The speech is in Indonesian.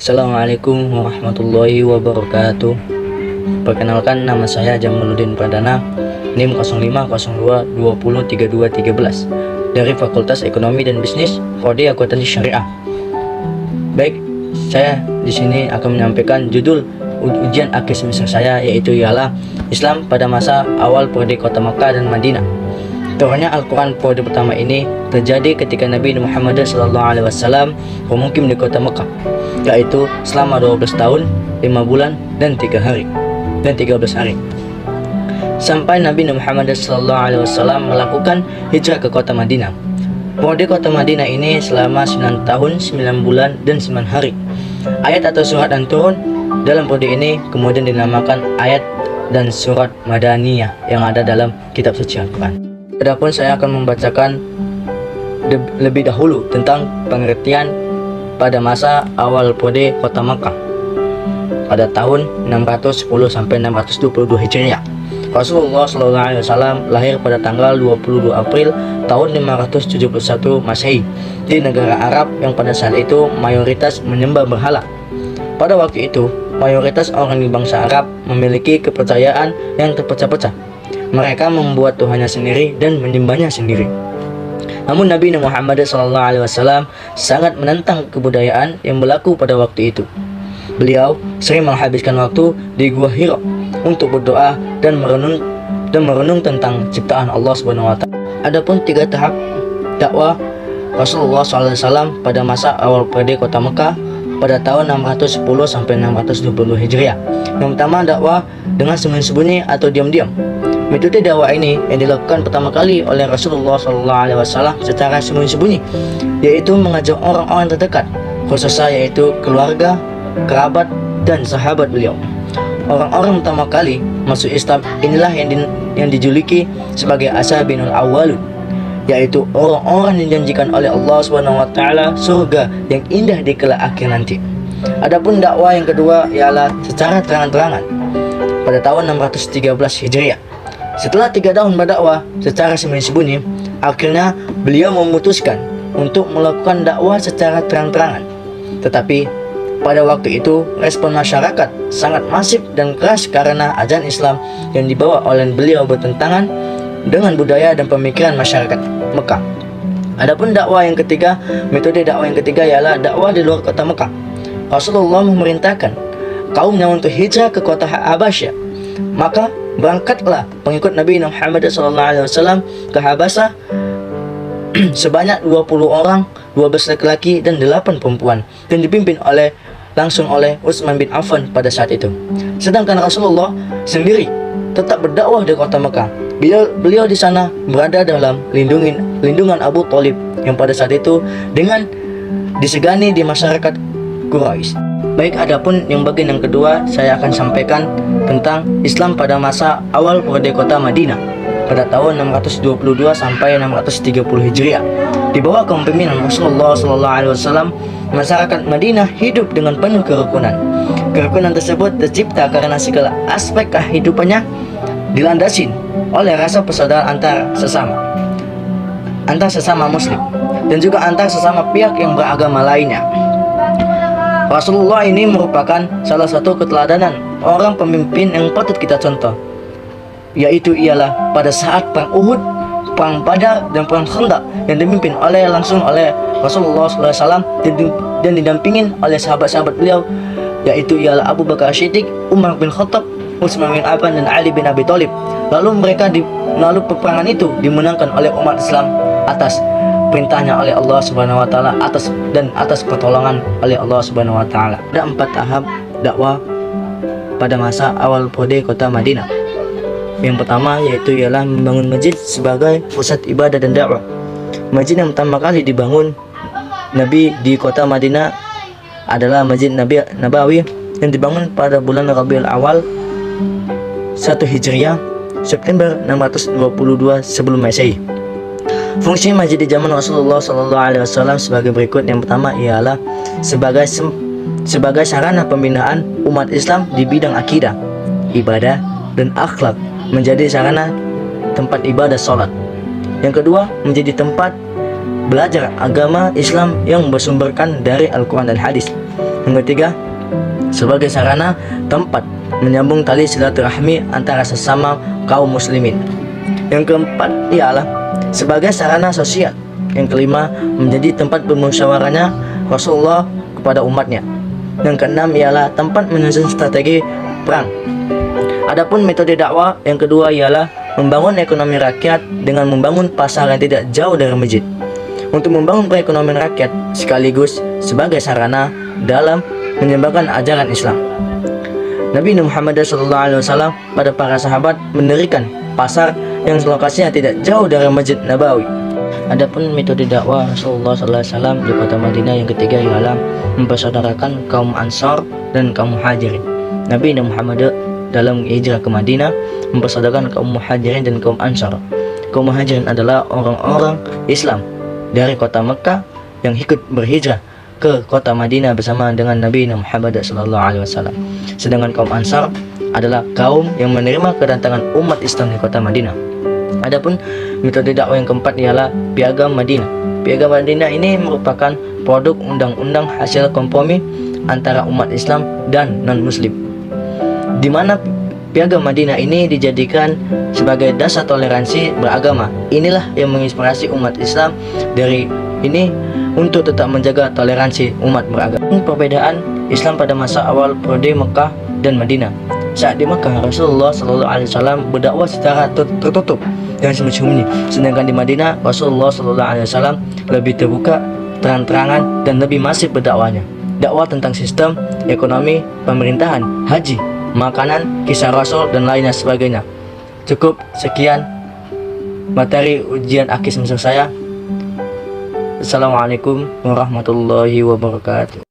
Assalamualaikum warahmatullahi wabarakatuh. Perkenalkan, nama saya Jamaluddin Pradana, NIM 0502203213 dari Fakultas Ekonomi dan Bisnis, Prodi Akuntansi Syariah. Baik, saya di sini akan menyampaikan judul ujian akhir semester saya, yaitu ialah Islam pada masa awal periode kota Makkah dan Madinah. Turunnya Al-Quran periode pertama ini terjadi ketika Nabi Muhammad SAW bermukim di kota Makkah, yaitu selama 12 tahun, 5 bulan, dan 13 hari. Sampai Nabi Muhammad SAW melakukan hijrah ke kota Madinah. Periode kota Madinah ini selama 9 tahun, 9 bulan, dan 9 hari. Ayat atau surat yang turun dalam periode ini kemudian dinamakan ayat dan surat Madaniyah yang ada dalam kitab suci Al-Quran. Adapun saya akan membacakan lebih dahulu tentang pengertian pada masa awal periode kota Makkah pada tahun 610 sampai 622 Hijriah. Rasulullah SAW lahir pada tanggal 22 April tahun 571 Masehi di negara Arab yang pada saat itu mayoritas menyembah berhala. Pada waktu itu, mayoritas orang di bangsa Arab memiliki kepercayaan yang terpecah-pecah. Mereka membuat Tuhannya sendiri dan menyembahnya sendiri. Namun Nabi Muhammad SAW sangat menentang kebudayaan yang berlaku pada waktu itu. Beliau sering menghabiskan waktu di Gua Hira untuk berdoa dan merenung tentang ciptaan Allah SWT. Adapun 3 tahap dakwah Rasulullah SAW pada masa awal periode kota Mekah pada tahun 610 sampai 620 Hijriah. Yang pertama, dakwah dengan sembunyi-sembunyi atau diam-diam. Metode dakwah ini yang dilakukan pertama kali oleh Rasulullah SAW secara sembunyi-sembunyi, yaitu mengajak orang-orang terdekat, khususnya yaitu keluarga, kerabat, dan sahabat beliau. Orang-orang pertama kali masuk Islam inilah yang dijuluki sebagai Ashabinul Awwalun, yaitu orang-orang yang dijanjikan oleh Allah SWT surga yang indah di kelak akhir nanti. Adapun dakwah yang kedua ialah secara terang-terangan pada tahun 613 Hijriah. Setelah 3 tahun berdakwah secara sembunyi-sembunyi, akhirnya beliau memutuskan untuk melakukan dakwah secara terang-terangan. Tetapi pada waktu itu respon masyarakat sangat masif dan keras karena ajaran Islam yang dibawa oleh beliau bertentangan dengan budaya dan pemikiran masyarakat Mekah. Adapun dakwah yang ketiga, metode dakwah yang ketiga ialah dakwah di luar kota Mekah. Rasulullah memerintahkan kaumnya untuk hijrah ke kota Habasyah. Maka berangkatlah pengikut Nabi Muhammad SAW ke Habasyah sebanyak 20 orang, 12 laki-laki dan 8 perempuan, dan dipimpin langsung oleh Utsman bin Affan pada saat itu. Sedangkan Rasulullah sendiri tetap berdakwah di kota Mekah. Beliau di sana berada dalam lindungan Abu Thalib yang pada saat itu dengan disegani di masyarakat Quraisy. Baik, adapun yang bagian yang kedua, saya akan sampaikan tentang Islam pada masa awal periode kota Madinah pada tahun 622 sampai 630 Hijriah. Di bawah kepemimpinan Rasulullah SAW, masyarakat Madinah hidup dengan penuh kerukunan. Kerukunan tersebut tercipta karena segala aspek kehidupannya dilandasi oleh rasa persaudaraan antar sesama Muslim dan juga antar sesama pihak yang beragama lainnya. Rasulullah ini merupakan salah satu keteladanan orang pemimpin yang patut kita contoh, yaitu ialah pada saat perang Uhud, perang Badar, dan perang Khandaq yang dipimpin langsung oleh Rasulullah SAW dan didampingin oleh sahabat-sahabat beliau, yaitu ialah Abu Bakar Siddiq, Umar bin Khattab, Utsman bin Affan, dan Ali bin Abi Thalib. Lalu peperangan itu dimenangkan oleh umat Islam atas perintahnya oleh Allah Subhanahu wa taala, atas pertolongan oleh Allah Subhanahu wa taala. Ada 4 tahap dakwah pada masa awal periode kota Madinah. Yang pertama yaitu ialah membangun masjid sebagai pusat ibadah dan dakwah. Masjid yang pertama kali dibangun Nabi di kota Madinah adalah Masjid Nabawi yang dibangun pada bulan Rabiul Awal 1 Hijriah, September 622 sebelum Masehi. Fungsi masjid di zaman Rasulullah SAW sebagai berikut. Yang pertama ialah sebagai sarana pembinaan umat Islam di bidang akidah, ibadah, dan akhlak, menjadi sarana tempat ibadah sholat. Yang kedua, menjadi tempat belajar agama Islam yang bersumberkan dari Al-Quran dan Hadis. Yang ketiga, sebagai sarana tempat menyambung tali silaturahmi antara sesama kaum muslimin. Yang keempat ialah sebagai sarana sosial. Yang kelima, menjadi tempat bermusyawarahnya Rasulullah kepada umatnya. Yang keenam ialah tempat menyusun strategi perang. Adapun metode dakwah yang kedua ialah membangun ekonomi rakyat dengan membangun pasar yang tidak jauh dari masjid. Untuk membangun perekonomian rakyat sekaligus sebagai sarana dalam menyebarkan ajaran Islam. Nabi Muhammad SAW pada para sahabat mendirikan pasar yang lokasinya tidak jauh dari Masjid Nabawi. Adapun metode dakwah Rasulullah SAW di kota Madinah yang ketiga ialah mempersaudarakan kaum Ansar dan kaum Muhajirin. Nabi Muhammad dalam hijrah ke Madinah mempersaudarakan kaum Muhajirin dan kaum Ansar. Kaum Muhajirin adalah orang-orang Islam dari kota Mekah yang ikut berhijrah ke kota Madinah bersama dengan Nabi Muhammad SAW. Sedangkan kaum Ansar adalah kaum yang menerima kedatangan umat Islam di kota Madinah. Adapun metode dakwah yang keempat ialah Piagam Madinah. Piagam Madinah ini merupakan produk undang-undang hasil kompromi antara umat Islam dan non-Muslim, di mana Piagam Madinah ini dijadikan sebagai dasar toleransi beragama. Inilah yang menginspirasi umat Islam dari ini untuk tetap menjaga toleransi umat beragama. Perbedaan Islam pada masa awal periode Mekah dan Madinah. Saat di Mekah, Rasulullah SAW berdakwah secara tertutup dan sembunyi-sembunyi, sedangkan di Madinah Rasulullah SAW lebih terbuka, terang-terangan, dan lebih masif berdakwahnya. Dakwah tentang sistem, ekonomi, pemerintahan, haji, makanan, kisah Rasul, dan lainnya sebagainya. Cukup sekian materi ujian akhir semester saya. Assalamualaikum warahmatullahi wabarakatuh.